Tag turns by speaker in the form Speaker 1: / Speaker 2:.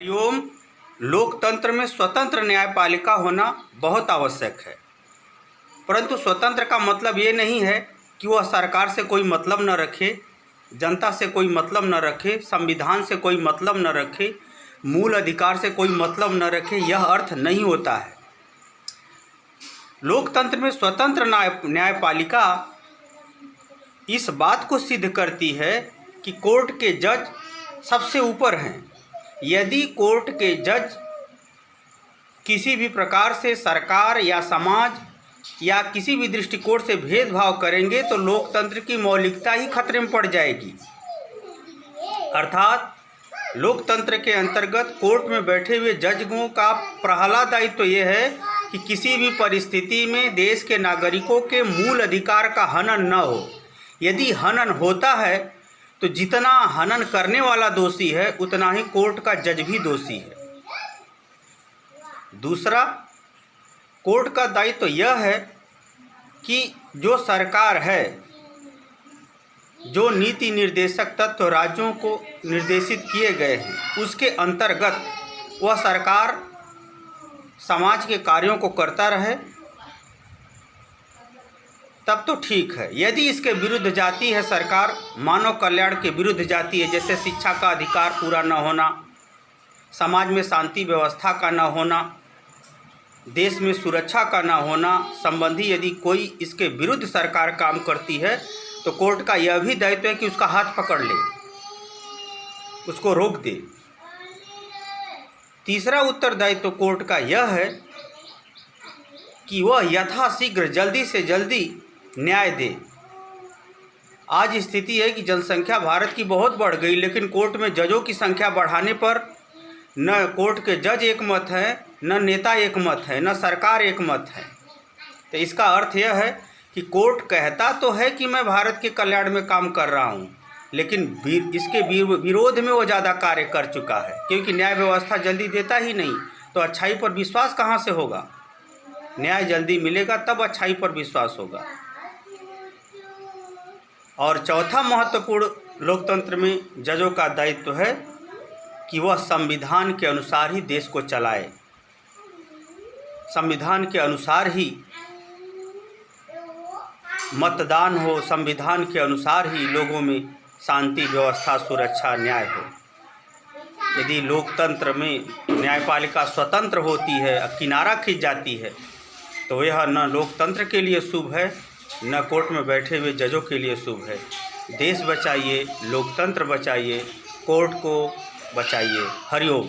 Speaker 1: हरिओम। लोकतंत्र में स्वतंत्र न्यायपालिका होना बहुत आवश्यक है, परंतु स्वतंत्र का मतलब ये नहीं है कि वह सरकार से कोई मतलब न रखे, जनता से कोई मतलब न रखे, संविधान से कोई मतलब न रखे, मूल अधिकार से कोई मतलब न रखे। यह अर्थ नहीं होता है। लोकतंत्र में स्वतंत्र न्यायपालिका इस बात को सिद्ध करती है कि कोर्ट के जज सबसे ऊपर हैं। यदि कोर्ट के जज किसी भी प्रकार से सरकार या समाज या किसी भी दृष्टिकोण से भेदभाव करेंगे तो लोकतंत्र की मौलिकता ही खतरे में पड़ जाएगी। अर्थात लोकतंत्र के अंतर्गत कोर्ट में बैठे हुए जजों का पहला दायित्व यह है कि किसी भी परिस्थिति में देश के नागरिकों के मूल अधिकार का हनन न हो। यदि हनन होता है तो जितना हनन करने वाला दोषी है उतना ही कोर्ट का जज भी दोषी है। दूसरा, कोर्ट का दायित्व यह है कि जो सरकार है, जो नीति निर्देशक तत्व राज्यों को निर्देशित किए गए हैं, उसके अंतर्गत वह सरकार समाज के कार्यों को करता रहे, तब तो ठीक है। यदि इसके विरुद्ध जाती है सरकार, मानव कल्याण के विरुद्ध जाती है, जैसे शिक्षा का अधिकार पूरा न होना, समाज में शांति व्यवस्था का न होना, देश में सुरक्षा का न होना संबंधी यदि कोई इसके विरुद्ध सरकार काम करती है तो कोर्ट का यह भी दायित्व है कि उसका हाथ पकड़ ले, उसको रोक दे। तीसरा उत्तरदायित्व कोर्ट का यह है कि वह यथाशीघ्र जल्दी से जल्दी न्याय दे। आज स्थिति है कि जनसंख्या भारत की बहुत बढ़ गई, लेकिन कोर्ट में जजों की संख्या बढ़ाने पर न कोर्ट के जज एक मत हैं, न नेता एक मत है, न सरकार एक मत है। तो इसका अर्थ यह है कि कोर्ट कहता तो है कि मैं भारत के कल्याण में काम कर रहा हूँ, लेकिन इसके विरोध में वो ज़्यादा कार्य कर चुका है, क्योंकि न्याय व्यवस्था जल्दी देता ही नहीं तो अच्छाई पर विश्वास कहाँ से होगा। न्याय जल्दी मिलेगा तब अच्छाई पर विश्वास होगा। और चौथा महत्वपूर्ण लोकतंत्र में जजों का दायित्व है कि वह संविधान के अनुसार ही देश को चलाए, संविधान के अनुसार ही मतदान हो, संविधान के अनुसार ही लोगों में शांति व्यवस्था सुरक्षा न्याय हो। यदि लोकतंत्र में न्यायपालिका स्वतंत्र होती है, किनारा खींच जाती है, तो यह न लोकतंत्र के लिए शुभ है, न कोर्ट में बैठे हुए जजों के लिए शुभ है। देश बचाइए, लोकतंत्र बचाइए, कोर्ट को बचाइए। हरिओम।